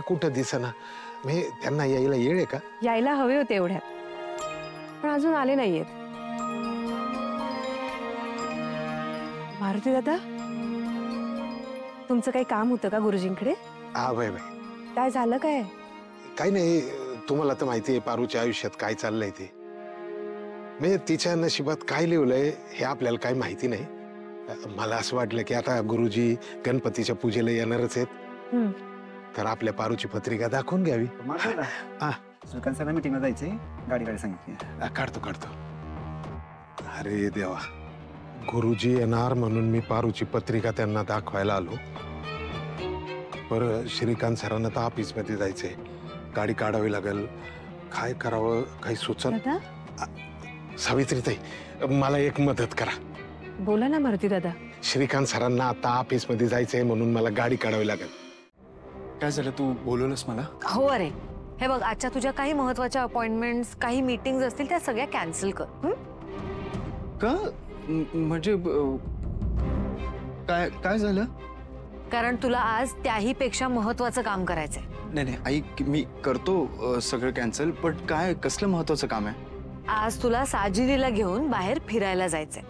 कुठं दिसेना. मी त्यांना यायला येळ आहे का? यायला हवे होते एवढ्यात, पण अजून आले नाहीयेत. मारुती दादा, तुमचं काही काम होतं का गुरुजींकडे? हा बाय बाय. काय झालं काय? काही नाही, तुम्हाला तर माहिती आहे पारूच्या आयुष्यात काय चाललंय ते. म्हणजे तिच्या नशिबात काय लिहिलंय हे आपल्याला काही माहिती नाही. मला असं वाटलं की आता गुरुजी गणपतीच्या पूजेला येणारच आहेत, तर आपल्या पारूची पत्रिका दाखवून घ्यावी. सुकांना मीटिंगला जायचंय, गाडी सांगितली. काढतो. अरे देवा, गुरुजी येणार म्हणून मी पारूची पत्रिका त्यांना दाखवायला आलो. बरं, श्रीकांत सरांना तर ऑफिसमध्ये जायचंय, गाडी काढावी लागेल. काय करावं काही सुचत. सावित्रीताई, मला एक मदत करा. बोला ना मारुती दादा. श्रीकांत सरांना आता ऑफिसमध्ये जायचंय म्हणून मला गाडी काढावी लागेल. काय झालं, तू बोलवलंस मला? हो अरे, हे बघ, आजच्या तुझ्या काही महत्त्वाच्या अपॉइंटमेंट्स, काही मीटिंग्स असतील त्या सगळ्या कॅन्सल कर. का? म्हणजे काय झालं? कारण तुला आज त्याही पेक्षा महत्त्वाचं काम करायचंय. नाही, ऐक, मी करतो सगळं कॅन्सल, पण काय, कसलं महत्त्वाचं काम आहे? आज तुला साजिरीला घेऊन बाहेर फिरायला जायचंय.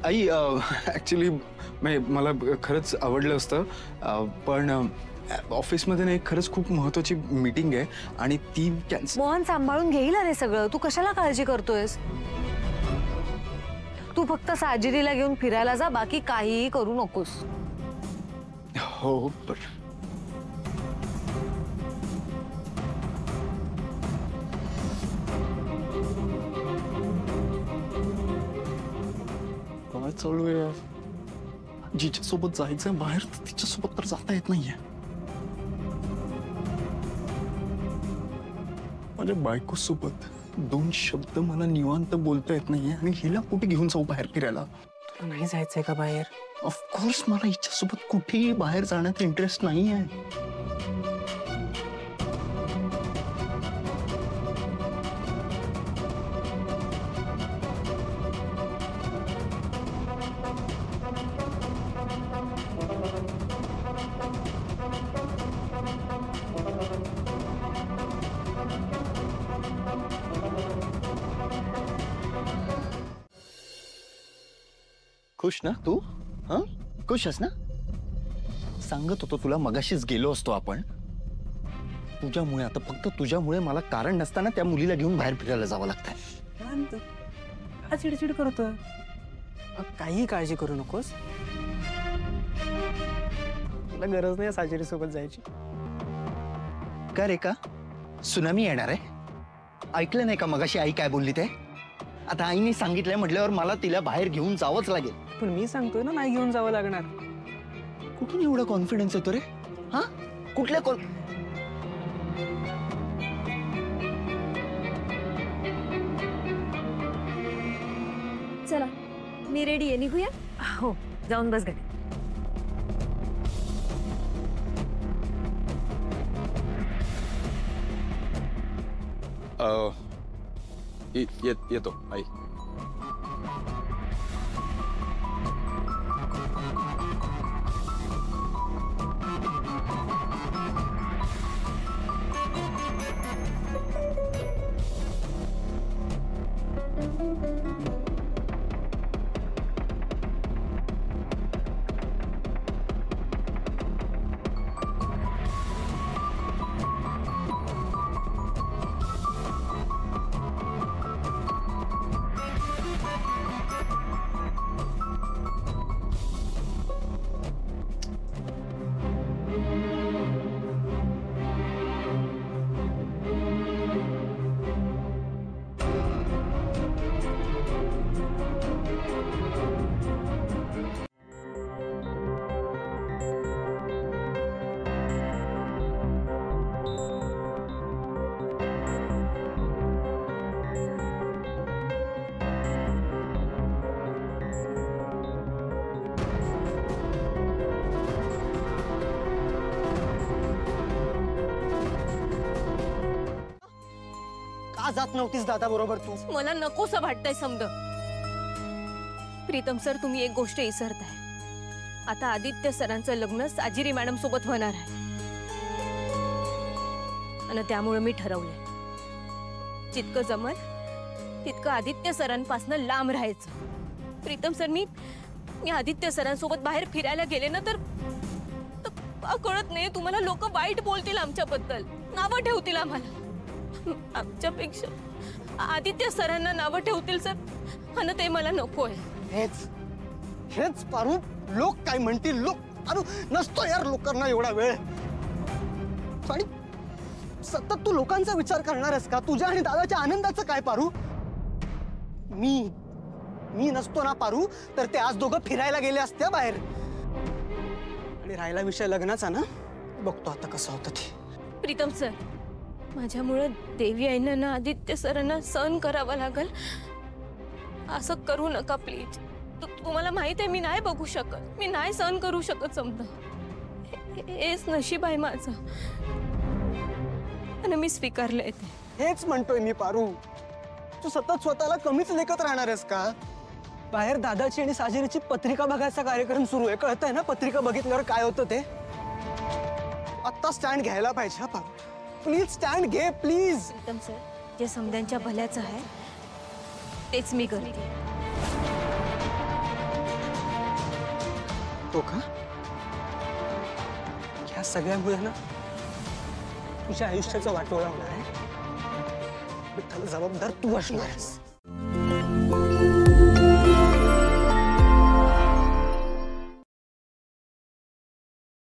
आई, ऍक्च्युली मला खरंच आवडलं असतं, पण ऑफिसमध्ये नाही, खरंच खूप महत्त्वाची मीटिंग आहे आणि ती कॅन्सल. मोहन सांभाळून घेईल अरे सगळं, तू कशाला काळजी करतोयस? तू फक्त साजिरीला घेऊन फिरायला जा, बाकी काहीही करू नकोस. हो, पण काय चालू आहे? जिच्या सोबत जायचंय बाहेर, तिच्या सोबत तर जाता येत नाहीये. माझ्या बायको सोबत 2 शब्द मला निवांत बोलता येत नाहीये आणि हिला कुठे घेऊन जाऊ बाहेर फिरायला? तुला नाही जायचंय का बाहेर? ऑफकोर्स मला हिच्यासोबत कुठेही बाहेर जाण्यात इंटरेस्ट नाहीये. खुश ना तू? हा, खुश आहेस ना? सांगत होतो तुला, मगाशीच गेलो असतो आपण. तुझ्यामुळे, आता फक्त तुझ्यामुळे मला कारण नसताना त्या मुलीला घेऊन बाहेर फिरायला जावं लागतंय. का चिडचिड करतोय? काही काळजी करू नकोस, तुला गरज नाही साजिरी सोबत जायची. का रे, का सुनामी येणार आहे? ऐकलं नाही का मगाशी आई काय बोलली ते? आता आईने सांगितलंय म्हटल्यावर मला तिला बाहेर घेऊन जावंच लागेल. पण मी सांगतोय ना, नाही घेऊन जावं लागणार. कुठून एवढा कॉन्फिडन्स येतो रे? हा, कुठल्या चला, मी रेडी आहे, निघूया. हो, जाऊन बस घरी. येतो आई. जात नव्हतीस दादा बरोबर तू? मला नकोसं वाटतंय समद. प्रीतम सर, तुम्ही एक गोष्ट विसरताय. आता आदित्य सरांचं लग्न साजिरी मॅडम सोबत होणार आहे आणि त्यामुळे मी ठरवलंय जितकं जमल तितकं आदित्य सरांपासून लांब राहायचं. प्रीतम सर, मी आदित्य सरांसोबत बाहेर फिरायला गेले ना तर कळत नाही तुम्हाला, लोक वाईट बोलतील आमच्याबद्दल, नावं ठेवतील आम्हाला. आमच्यापेक्षा आदित्य सरांना नावं ठेवतील सर आणि ते मला नकोय. हेच पारू, लोक काय म्हणतील लोक. अरे नसतो यार लोकांना एवढा वेळ. आणि सतत तू लोकांचा विचार करणारस का? तुझ्या आणि दादाच्या आनंदाचं काय पारू? मी नसतो ना पारू तर ते आज दोघं फिरायला गेले असते बाहेर. आणि राहिला विषय लग्नाचा ना, बघतो आता कसं होतं ते. प्रीतम सर, माझ्यामुळे देवी आईना ना आदित्य सरांना सहन करावं लागल, असं करू नका प्लीज. तुम्हाला माहित आहे मी नाही बघू शकत, मी नाही सहन करू शकत समजा. हेच नशीब आहे माझं आणि मी स्वीकारलंय ते. हेच म्हणतोय मी पारू. तू सतत स्वतःला कमीच लेखत राहणारस का? बाहेर दादाची आणि साजिरीची पत्रिका बघायचा कार्यक्रम सुरू आहे, कळतंय ना? पत्रिका बघितल्यावर काय होतं ते. आत्ता स्टँड घ्यायला पाहिजे हा पारू. प्लीज स्टँड घे प्लीज. प्रीतम सर, जे समद्यांच्या भल्याचं आहे तेच मी करते. हो का? ह्या सगळ्यामुळे ना तुझ्या आयुष्याचं वाटोळा होणार आहे. त्याला जबाबदार तू असणार आहेस.